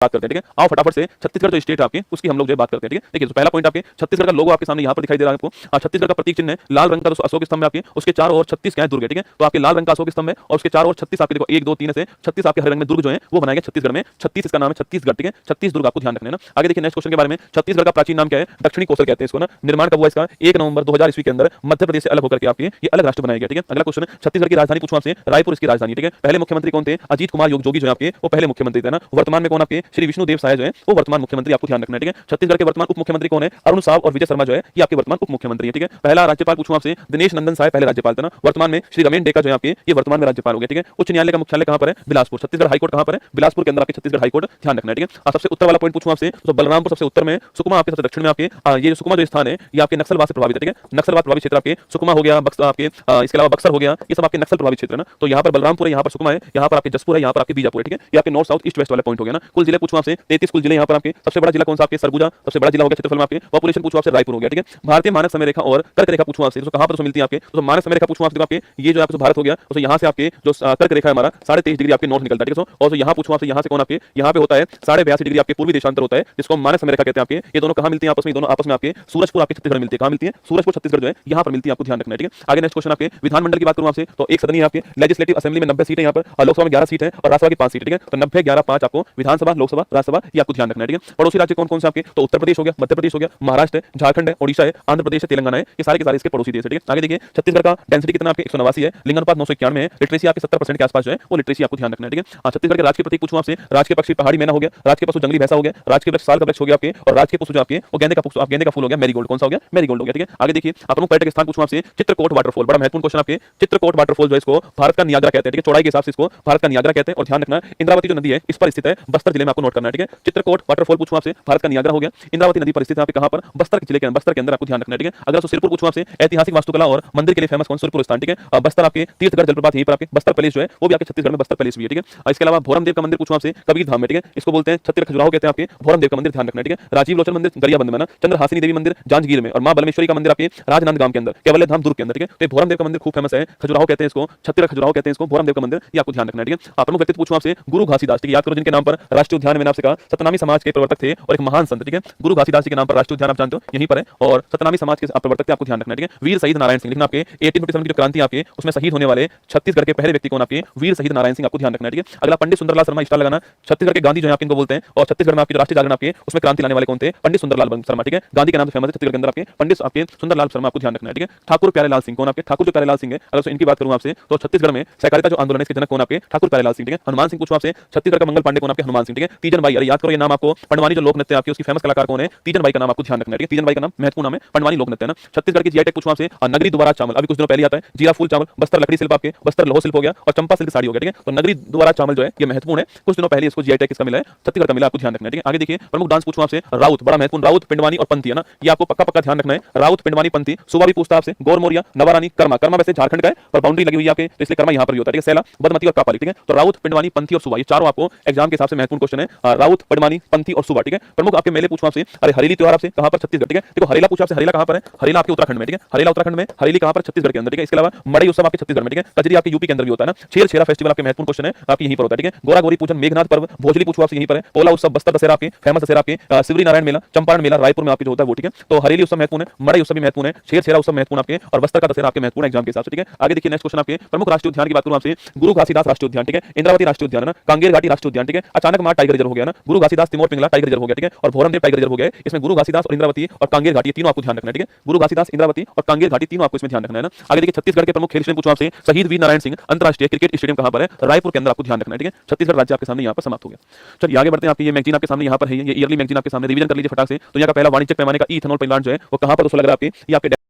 बात करते हैं, ठीक है। आओ फटाफट से छत्तीसगढ़ जो स्टेट है आपके उसकी हम लोग जो है बात करते हैं, ठीक है। देखिए तो पहला पॉइंट आपके छत्तीसगढ़ का लोगो आपके सामने यहाँ पर दिखाई दे रहा है आपको। छत्तीसगढ़ का प्रतीक चिन्ह है लाल रंग का अशोक स्तंभ है आपके, उसके चारों ओर 36 क्या है दुर्ग है, ठीक है। तो आपके लाल रंग का अशोक स्तंभ है और उसके चारों ओर 36 आपके देखो 1 2 3 से 36 आपके हरे रंग में दुर्ग जो है वो बनाए गए छत्तीसगढ़ में। 36 इसका नाम है छत्तीसगढ़, ठीक है। 36 दुर्ग आपको ध्यान रखना है ना। आगे देखिए नेक्स्ट क्वेश्चन के बारे में, छत्तीसगढ़ का प्राचीन नाम क्या है? दक्षिणी कौशल कहते हैं इसको ना। निर्माण कब हुआ इसका? 1 नवंबर 2000 ईस्वी के अंदर मध्य प्रदेश से अलग होकर के आपके ये अलग राष्ट्र बनाया गया, ठीक है। अगला क्वेश्चन, छत्तीसगढ़ की राजधानी पूछूं आपसे, रायपुर इसकी राजधानी, ठीक है। पहले मुख्यमंत्री कौन थे? अजीत कुमार जोगी जो है आपके वो पहले मुख्यमंत्री थे ना। वर्तमान में कौन आपके? श्री विष्णुदेव साय जो है वो वर्तमान मुख्यमंत्री, आपको ध्यान रखना है, ठीक है। छत्तीसगढ़ के वर्तमान उप मुख्यमंत्री कौन है? अरुण साव और विजय शर्मा जो है ये आपके वर्तमान उप मुख्यमंत्री है, ठीक है। पहला राज्यपाल पूछूं आपसे, दिनेश नंदन साय पहले राज्यपाल थे ना। वर्तमान में श्री रमेन डेका जो है आपके ये वर्तमान में राज्यपाल हो गए, ठीक है। उच्च न्यायालय का मुख्यालय कहां पर है? बिलासपुर। छत्तीसगढ़ हाईकोर्ट कहां पर है? बिलासपुर के अंदर आपके छत्तीसगढ़ हाईकोर्ट, ध्यान रखना है, ठीक है। सबसे उत्तर वाला पॉइंट पूछूं आपसे तो बलरामपुर सबसे उत्तर में, सुकमा आपके सबसे दक्षिण में आपके ये सुकमा जो स्थान है ये आपके नक्सलवाद से प्रभावित है, ठीक है। नक्सलवाद प्रभावित क्षेत्र आपके सुकमा हो गया, बक्सर आपके इसके अलावा बक्सर हो गया, ये सब आपके नक्सल प्रभावित क्षेत्र है ना। तो यहाँ पर बलरामपुर है, यहाँ पर सुकमा है, यहाँ पर आपके जसपुर है, यहाँ पर आपके बीजापुर है, ठीक है। ये आपके नॉर्थ साउथ ईस्ट वेस्ट वाले पॉइंट हो गया ना। कुल जिले पूछूं आपसे 33 कुल जिले यहाँ पर आपके। सबसे बड़ा जिला कौन सा आपके? सरगुजा सबसे बड़ा जिला हो गया क्षेत्रफल में आपके। पॉपुलेशन पूछूं आपसे रायपुर हो गया, ठीक है। भारतीय मानक समय रेखा और कर्क रेखा पूछूं आपसे तो कहां पर मिलती है आपके? तो मानक समय रेखा पूछूं आपसे आपके ये जो आपके भारत हो गया तो यहाँ से आपके जो कर्क रेखा है हमारा 23.5 डिग्री आपके नॉर्थ निकलता है, ठीक है। और यहाँ पूछूं आपसे यहाँ से कौन आपके यहाँ पे होता है 82.5 डिग्री आपके पूर्वी देशांतर होता है जिसको मानक समय रेखा कहते हैं आपके। ये दोनों कहां मिलती है आपस में? दोनों आपस में आपके सूरजपुर आपके छत्तीसगढ़ मिलती है। कहां मिलती है? सूरजपुर छत्तीसगढ़ जो है यहाँ पर मिलती है, आपको ध्यान रखना है, ठीक है। आगे नेक्स्ट क्वेश्चन आपके विधानमंडल की बात करूं आपसे तो एक सदनी है आपके लेजिस्लेटिव असेंबली में 90 सीट है यहाँ पर, लोकसभा में 11 सीट है और राज्यसभा की 5 सीट, ठीक है। तो 90 11 5 आपको विधानसभा लोकसभा राज्यसभा ये आपको ध्यान रखना है, ठीक है। पड़ोसी राज्य कौन कौन से आपके? तो उत्तर प्रदेश हो गया, मध्य प्रदेश हो गया, महाराष्ट्र है, झारखंड है, ओडिशा है, आंध्र प्रदेश है, तेलंगाना है, ये सारे के सारे इसके पड़ोसी देश है, ठीक है। आगे देखिए छत्तीसगढ़ का डेंसिटी कितना आपके 189 है, लिंगानुपात 991 है, लिटरेसी आपके 70% के आसपास जो है वो लिटरेसी आपको ध्यान रखना है, ठीक है। छत्तीसगढ़ के राज्य के प्रतीक पूछूं आपसे, राज्य के पक्षी पहाड़ी मैना हो गया, राज्य के पशु जंगली भैंसा हो गया, राज्य के वृक्ष साल का वृक्ष हो गया आपके और राज्य के पशु जो आपके वो गेंदे का फूल हो गया, मैरीगोल्ड कौन सा हो गया? मैरीगोल्ड हो गया, ठीक है। आगे देखिए प्रमुख पर्यटक स्थान पूछूं आपसे, चित्रकोट वाटरफॉल, बड़ा महत्वपूर्ण क्वेश्चन आपके। चित्रकोट वाटरफॉल जो इसको भारत का नियाग्रा कहते हैं, ठीक है। चौड़ाई के हिसाब से इसको भारत का नियाग्रा कहते हैं और ध्यान रखना इंद्रावती जो नदी है इस पर स्थित है, बस्तर जिले में, आपको नोट करना है, ठीक है। चित्रकोट वाटरफॉल पूछूं आपसे, भारत का नियाग्रा हो गया, इंद्रावती नदी पर स्थित है आपके कहां पर? बस्तर जिले के बस्तर के अंदर, आपको ध्यान रखना है, ठीक है। अगर तो सिरपुर पूछूं आपसे, ऐतिहासिक वास्तुकला और मंदिर के लिए फेमस कौन? सिरपुर स्थान, ठीक है। बस्तर आपके तीर्थगढ़ जलप्रपात यहीं पर आपके बस्तर पैलेस जो है वो भी आपके छत्तीसगढ़ में बस्तर पैलेस भी है, ठीक है। इसके अलावा भोरमदेव का मंदिर पूछूं आपसे, कबीर धाम में, ठीक है। इसको बोलते हैं छत्तीसगढ़ खजुराहो कहते हैं आपके, भोरमदेव का मंदिर, ध्यान रखना है, ठीक है। राजीव लोचन मंदिर गरियाबंद में ना, चंद्रहासिनी देवी मंदिर जांजगीर में और मां बलमेश्वरी का मंदिर आपके राजनांद गांव के अंदर, केवल धाम दुर्ग के अंदर, ठीक है। तो भोरमदेव का मंदिर खूब फेमस है, खजुराहो कहते हैं इसको, छत्तीसगढ़ खजुराहो कहते हैं इसको, भोरमदेव का मंदिर, ये आपको ध्यान रखना है, ठीक है। प्रमुख व्यक्ति पूछूं आपसे, गुरु घासीदास, ठीक है। याद करो जिनके नाम पर राष्ट्रीय उद्यान मैंने आपसे कहा सतनामी समाज के प्रवर्तक थे और एक महान संत, ठीक है। गुरु घासीदास जी के नाम पर राष्ट्रीय उद्यान आप जानते हो यहीं पर है और सतनामी समाज के प्रवर्तक थे, आपको ध्यान रखना है, ठीक है। वीर शहीद नारायण सिंह, लेकिन आपके 1857 की जो क्रांति आपके उसमें शहीद होने वाले छत्तीसगढ़ के पहले व्यक्ति कौन? आपके वीर शहीद नारायण सिंह, आपको ध्यान रखना है, ठीक है। अगला पंडित सुंदरलाल शर्मा, स्टार लगाना। छत्तीसगढ़ के गांधी जो है आप इनको बोलते हैं और छत्तीसगढ़ में आपके राष्ट्रीय जागरण आपके उसमें क्रांति लाने वाले कौन थे? पंडित सुंदरलाल शर्मा, ठीक है। गांधी के नाम से फेमस है छत्तीसगढ़ के अंदर आपके पंडित आपके सुंदरलाल शर्मा, आपको ध्यान रखना है, ठीक है। ठाकुर प्यारेलाल सिंह कौन? आपके ठाकुर जो प्यारेलाल सिंह है, अगर इनकी बात करूं आपसे तो छत्तीसगढ़ में सहकारिता जो आंदोलन है इसके जनक कौन? आपके ठाकुर प्यारेलाल सिंह, ठीक है। हनुमान सिंह पूछूं आपसे, छत्तीसगढ़ का मंगल पांडे कौन? आपके हनुमान सिंह, ठीक है। तीजन बाई, अरे याद करो ये नाम आपको, पंडवानी जो लोक नृत्य आपके उसकी फेमस कलाकार कौन है? तीजन बाई का नाम आपको ध्यान रखना है, ठीक है। तीजन बाई का नाम महत्वपूर्ण नाम है, पंडवानी लोक नृत्य है ना। छत्तीसगढ़ की जीआई टैग पूछूं आपसे, नगरी दोबारा चावल अभी कुछ दिनों पहले आता है, जीरा फूल चावल, बस्तर लकड़ी शिल्प आपके, बस्तर लोह शिल्प हो गया और चंपा सिल्क साड़ी हो गया, ठीक है। तो नगरी दोबारा चावल जो है ये महत्वपूर्ण है, कुछ दिनों पहले इसको जीआई टैग किसका मिला है? छत्तीसगढ़ का मिला, आपको ध्यान रखना है, ठीक है। आगे देखिए प्रमुख डांस पूछूं आपसे, राउत, बड़ा महत्वपूर्ण, राउत पिंडवानी और पंथी है ना, ये आपको पक्का पक्का ध्यान रखना है। राउत पिंडवानी पंथी, सुबह भी पूछता आपसे, गौर मोरिया, नवारानी, कर्मा, कर्मा वैसे झारखंड का है पर बाउंड्री लगी हुई है आपके तो इसलिए कर्मा यहाँ पर भी होता है, ठीक है। सैला, बदमती और कापाली, ठीक है। तो राउत पिंडवानी पंथी और सुबह ये चारों आपको एग्जाम के हिसाब से महत्वपूर्ण क्वेश्चन है, राउत पिंडवानी पंथी और सुबह, ठीक है। प्रमुख आपके मेले पूछूं आपसे, अरे हरेली त्योहार आपसे कहां पर? छत्तीसगढ़, ठीक है। देखो हरेला पूछा आपसे, हरेला कहां पर है? हरेला आपके उत्तराखंड में, ठीक है। हरेला उत्तराखंड में, हरेली कहां पर? छत्तीसगढ़ के अंदर, ठीक है। इसके अलावा मड़ई उत्सव आपके छत्तीसगढ़ में, ठीक है। कजरी आपके यूपी के अंदर भी होता है ना। छेर छेरा फेस्टिवल आपके महत्वपूर्ण क्वेश्चन है, आपकी यहीं पर होता है, ठीक है। गोरा गोरी पूजन, मेघनाथ पर्व, भोजली पूछूं आपसे यहीं पर है। पोला उत्सव, बस्तर दशहरा आपके फेमस दशहरा आपके, शिवरी नारायण मेला, चंपारण मेला रायपुर में आपके जो होता है वो, ठीक है। तो हरेली उत्सव महत्वपूर्ण है, मड़ई उत्सव भी महत्वपूर्ण है, छेर छेरा उत्सव महत्वपूर्ण आपके और बस्तर का दशहरा आपके महत्वपूर्ण एग्जाम के हिसाब से, ठीक है। आगे देखिए नेक्स्ट क्वेश्चन आपके प्रमुख राष्ट्रीय उद्यान की बात करूं आपसे, गुरु घासीदास राष्ट्रीय उद्यान, ठीक है। इंद्रावती राष्ट्रीय उद्यान है ना, कांगेर घाटी राष्ट्रीय उद्यान, ठीक है। अचानक मार टाइगर रिजर्व हो गया ना, गुरु घासीदास तिमोर पिंगला टाइगर रिजर्व हो गया, ठीक है। और भोरमदेव टाइगर रिजर्व हो गया, इसमें गुरु घासीदास और इंद्रावती और कांगेर घाटी तीनों आपको ध्यान रखना है, ठीक है। गुरु घासीदास, इंद्रावती और कांगेर घाटी तीनों आपको इसमें ध्यान रखना है ना। आगे देखिए छत्तीसगढ़ के प्रमुख खेल स्टेडियम पूछूं आपसे, शहीद वीर नारायण सिंह अंतरराष्ट्रीय क्रिकेट स्टेडियम कहां पर है? रायपुर के अंदर, आपको ध्यान रखना है, ठीक है। छत्तीसगढ़ राज्य आपके सामने यहाँ पर समाप्त हो गया। चलिए आगे बढ़ते हैं, आपकी ये मैगजीन आपके सामने यहाँ पर है, ये ईयरली मैगजीन आपके सामने रिवीजन कर लीजिए फटाक से। तो यहाँ का पहला वाणिज्यिक पैमाने का इथेनॉल प्लांट जो है वो कहां पर दोस्तों लग रहा है आपके? ये आपके